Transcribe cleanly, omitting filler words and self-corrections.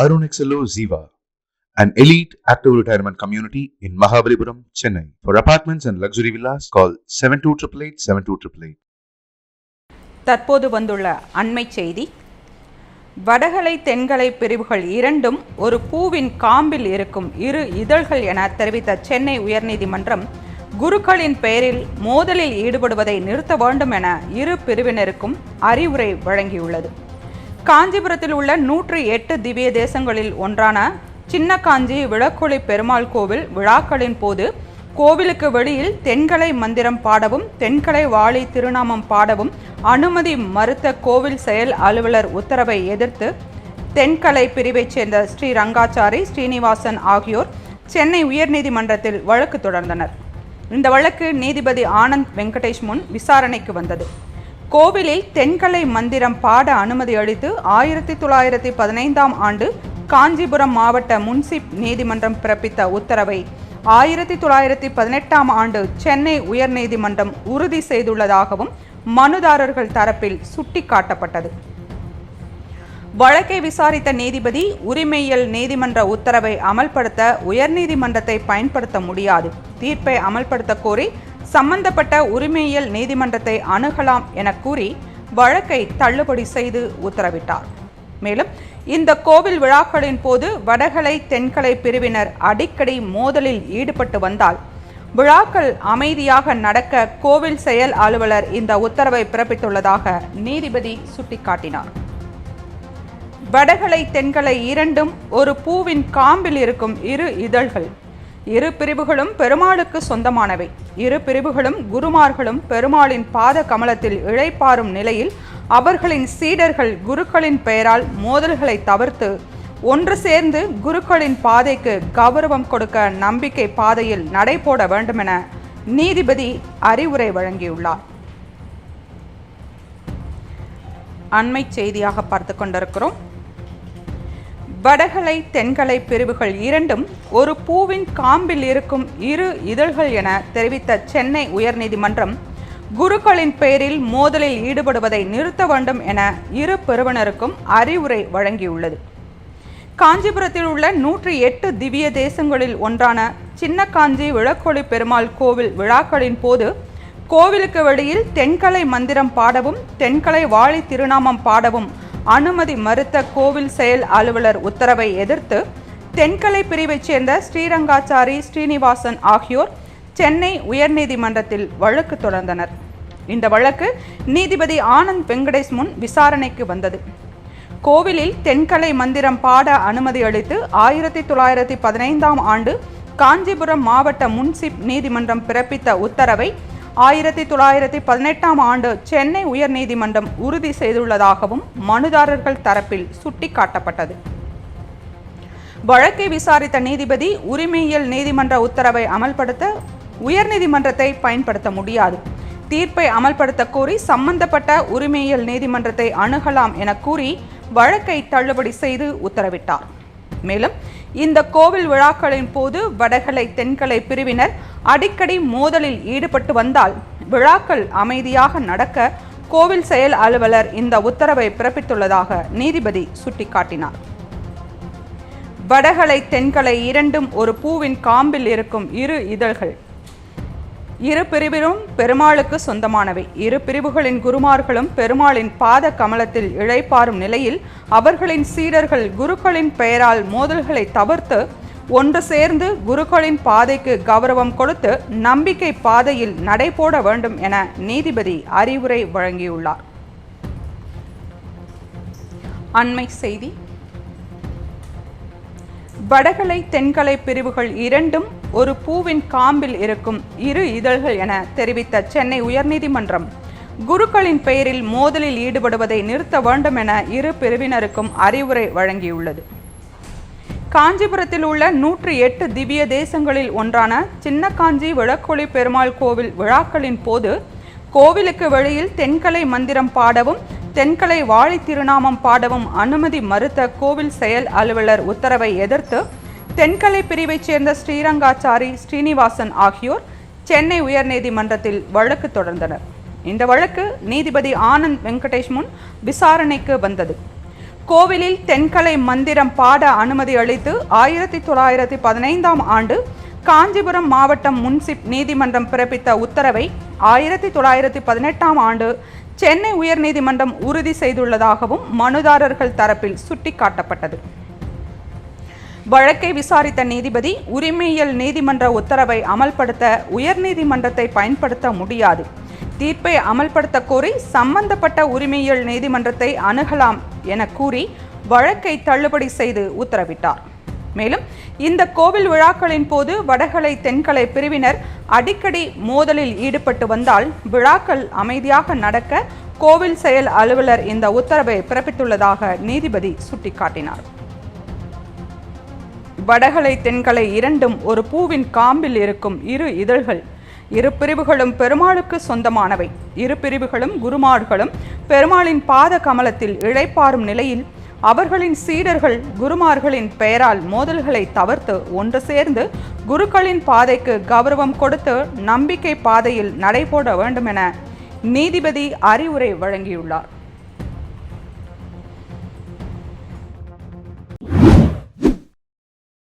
Arun XLO Ziva, an elite active retirement community in Mahabalipuram, Chennai. For apartments and luxury villas, call 7288 தற்போது வந்துள்ள அண்மை செய்தி. வடகலை தென்கலை பிரிவுகள் இரண்டும் ஒரு பூவின் காம்பில் இருக்கும் இரு இதழ்கள் என தெரிவித்த சென்னை உயர்நீதிமன்றம் குருக்களின் பெயரில் மோதலில் ஈடுபடுவதை நிறுத்த வேண்டும் என இரு பிரிவினருக்கும் அறிவுரை வழங்கியுள்ளது. காஞ்சிபுரத்தில் உள்ள 108 திவ்ய தேசங்களில் ஒன்றான சின்ன காஞ்சி விளக்கொளி பெருமாள் கோவில் விழாக்களின் போது கோவிலுக்கு வெளியில் தென்கலை மந்திரம் பாடவும் தென்கலை வாழி திருநாமம் பாடவும் அனுமதி மறுத்த கோவில் செயல் அலுவலர் உத்தரவை எதிர்த்து தென்கலை பிரிவைச் சேர்ந்த ஸ்ரீ ரங்காச்சாரி ஸ்ரீனிவாசன் ஆகியோர் சென்னை உயர்நீதிமன்றத்தில் வழக்கு தொடர்ந்தனர். இந்த வழக்கு நீதிபதி ஆனந்த் வெங்கடேஷ் முன் விசாரணைக்கு வந்தது. கோவிலில் தென்கலை மந்திரம் பாட அனுமதி அளித்து 1915ஆம் ஆண்டு காஞ்சிபுரம் மாவட்ட முன்சிப் நீதிமன்றம் பிறப்பித்த உத்தரவை 1918ஆம் ஆண்டு சென்னை உயர்நீதிமன்றம் உறுதி செய்துள்ளதாகவும் மனுதாரர்கள் தரப்பில் சுட்டிக்காட்டப்பட்டது. வழக்கை விசாரித்த நீதிபதி உரிமையியல் நீதிமன்ற உத்தரவை அமல்படுத்த உயர்நீதிமன்றத்தை பயன்படுத்த முடியாது, தீர்ப்பை அமல்படுத்த கோரி சம்பந்தப்பட்ட உரிமையியல் நீதிமன்றத்தை அணுகலாம் என கூறி வழக்கை தள்ளுபடி செய்து உத்தரவிட்டார். மேலும் இந்த கோவில் விழாக்களின் போது வடகலை தென்கலை பிரிவினர் அடிக்கடி மோதலில் ஈடுபட்டு வந்தால் விழாக்கள் அமைதியாக நடக்க கோவில் செயல் அலுவலர் இந்த உத்தரவை பிறப்பித்துள்ளதாக நீதிபதி சுட்டிக்காட்டினார். வடகலை தென்கலை இரண்டும் ஒரு பூவின் காம்பில் இருக்கும் இரு இதழ்கள். இரு பிரிவுகளும் பெருமாளுக்கு சொந்தமானவை. இரு பிரிவுகளும் குருமார்களும் பெருமாளின் பாத கமலத்தில் இழைப்பாரும் நிலையில் அவர்களின் சீடர்கள் குருக்களின் பெயரால் மோதல்களை தவிர்த்து ஒன்று சேர்ந்து குருக்களின் பாதைக்கு கௌரவம் கொடுக்க நம்பிக்கை பாதையில் நடைபோட வேண்டுமென நீதிபதி அறிவுரை வழங்கியுள்ளார். அண்மை செய்தியாக பார்த்து கொண்டிருக்கிறோம். வடகலை தென்கலை பிரிவுகள் இரண்டும் ஒரு பூவின் காம்பில் இருக்கும் இரு இதழ்கள் என தெரிவித்த சென்னை உயர்நீதிமன்றம் குருக்களின் பெயரில் மோதலில் ஈடுபடுவதை நிறுத்த வேண்டும் என இரு பிரிவினருக்கும் அறிவுரை வழங்கியுள்ளது. காஞ்சிபுரத்தில் உள்ள 108 திவ்ய தேசங்களில் ஒன்றான சின்ன காஞ்சி விளக்கொளி பெருமாள் கோவில் விழாக்களின் போது கோவிலுக்கு வெளியில் தென்கலை மந்திரம் பாடவும் தென்கலை வாழி திருநாமம் பாடவும் அனுமதி மறுத்த கோவில் செயல் அலுவலர் உத்தரவை எதிர்த்து தென்கலை பிரிவைச் சேர்ந்த ஸ்ரீரங்காச்சாரி ஸ்ரீனிவாசன் ஆகியோர் சென்னை உயர்நீதிமன்றத்தில் வழக்கு தொடர்ந்தனர். இந்த வழக்கு நீதிபதி ஆனந்த் வெங்கடேஷ் முன் விசாரணைக்கு வந்தது. கோவிலில் தென்கலை மந்திரம் பாட அனுமதி அளித்து 1915ஆம் ஆண்டு காஞ்சிபுரம் மாவட்ட முன்சிப் நீதிமன்றம் பிறப்பித்த உத்தரவை 1918ஆம் ஆண்டு சென்னை உயர்நீதிமன்றம் உறுதி செய்துள்ளதாகவும் மனுதாரர்கள் தரப்பில் சுட்டிக்காட்டப்பட்டது. வழக்கை விசாரித்த நீதிபதி உரிமையியல் நீதிமன்ற உத்தரவை அமல்படுத்த உயர்நீதிமன்றத்தை பயன்படுத்த முடியாது, தீர்ப்பை அமல்படுத்த கோரி சம்பந்தப்பட்ட உரிமையியல் நீதிமன்றத்தை அணுகலாம் என கூறி வழக்கை தள்ளுபடி செய்து உத்தரவிட்டார். மேலும் இந்த கோவில் விழாக்களின் போது வடகலை தென்கலை பிரிவினர் அடிக்கடி மோதலில் ஈடுபட்டு வந்தால் விழாக்கள் அமைதியாக நடக்க கோவில் செயல் அலுவலர் இந்த உத்தரவை பிறப்பித்துள்ளதாக நீதிபதி சுட்டிக்காட்டினார். வடகலை தென்கலை இரண்டும் ஒரு பூவின் காம்பில் இருக்கும் இரு இதழ்கள். இரு பிரிவிலும் பெருமாளுக்கு சொந்தமானவை. இரு பிரிவுகளின் குருமார்களும் பெருமாளின் பாத கமலத்தில் இழைப்பாரும் நிலையில் அவர்களின் சீடர்கள் குருக்களின் பெயரால் மோதல்களை தவிர்த்து ஒன்று சேர்ந்து குருக்களின் பாதைக்கு கௌரவம் கொடுத்து நம்பிக்கை பாதையில் நடைபோட வேண்டும் என நீதிபதி அறிவுரை வழங்கியுள்ளார். அண்மை செய்தி. வடகலை தென்கலை பிரிவுகள் இரண்டும் ஒரு பூவின் காம்பில் இருக்கும் இரு இதழ்கள் என தெரிவித்த சென்னை உயர்நீதிமன்றம் குருக்களின் பெயரில் மோதலில் ஈடுபடுவதை நிறுத்த வேண்டும் என இரு பிரிவினருக்கும் அறிவுரை வழங்கியுள்ளது. காஞ்சிபுரத்தில் உள்ள 108 திவ்ய தேசங்களில் ஒன்றான சின்ன காஞ்சி விளக்கொளி பெருமாள் கோவில் விழாக்களின் போது கோவிலுக்கு வெளியில் தென்கலை மந்திரம் பாடவும் தென்கலை வாழி திருநாமம் பாடவும் அனுமதி மறுத்த கோவில் செயல் அலுவலர் உத்தரவை எதிர்த்து தென்கலை பிரிவைச் சேர்ந்த ஸ்ரீரங்காச்சாரி ஸ்ரீனிவாசன் ஆகியோர் சென்னை உயர்நீதிமன்றத்தில் வழக்கு தொடர்ந்தனர். இந்த வழக்கு நீதிபதி ஆனந்த் வெங்கடேஷ் முன் விசாரணைக்கு வந்தது. கோவிலில் தென்கலை மந்திரம் பாட அனுமதி அளித்து 1915ஆம் ஆண்டு காஞ்சிபுரம் மாவட்டம் முன்சிப் நீதிமன்றம் பிறப்பித்த உத்தரவை 1918ஆம் ஆண்டு சென்னை உயர்நீதிமன்றம் உறுதி செய்துள்ளதாகவும் மனுதாரர்கள் தரப்பில் சுட்டிக்காட்டப்பட்டது. வழக்கை விசாரித்த நீதிபதி, உரிமையியல் நீதிமன்ற உத்தரவை அமல்படுத்த உயர்நீதிமன்றத்தை பயன்படுத்த முடியாது, தீர்ப்பை அமல்படுத்த கோரி சம்பந்தப்பட்ட உரிமையியல் நீதிமன்றத்தை அணுகலாம் என கூறி வழக்கை தள்ளுபடி செய்து உத்தரவிட்டார். மேலும் இந்த கோவில் விழாக்களின் போது வடகலை தென்கலை பிரிவினர் அடிக்கடி மோதலில் ஈடுபட்டு வந்தால் விழாக்கள் அமைதியாக நடக்க கோவில் செயல் அலுவலர் இந்த உத்தரவை பிறப்பித்துள்ளதாக நீதிபதி சுட்டிக்காட்டினார். வடகலை தென்கலை இரண்டும் ஒரு பூவின் காம்பில் இருக்கும் இரு இதழ்கள். இரு பிரிவுகளும் பெருமாளுக்கு சொந்தமானவை. இரு பிரிவுகளும் குருமார்களும் பெருமாளின் பாத கமலத்தில் இளைப்பாறும் நிலையில் அவர்களின் சீடர்கள் குருமார்களின் பெயரால் மோதல்களை தவிர்த்து ஒன்று சேர்ந்து குருக்களின் பாதைக்கு கௌரவம் கொடுத்து நம்பிக்கை பாதையில் நடைபோட வேண்டும் என நீதிபதி அறிவுரை வழங்கியுள்ளார்.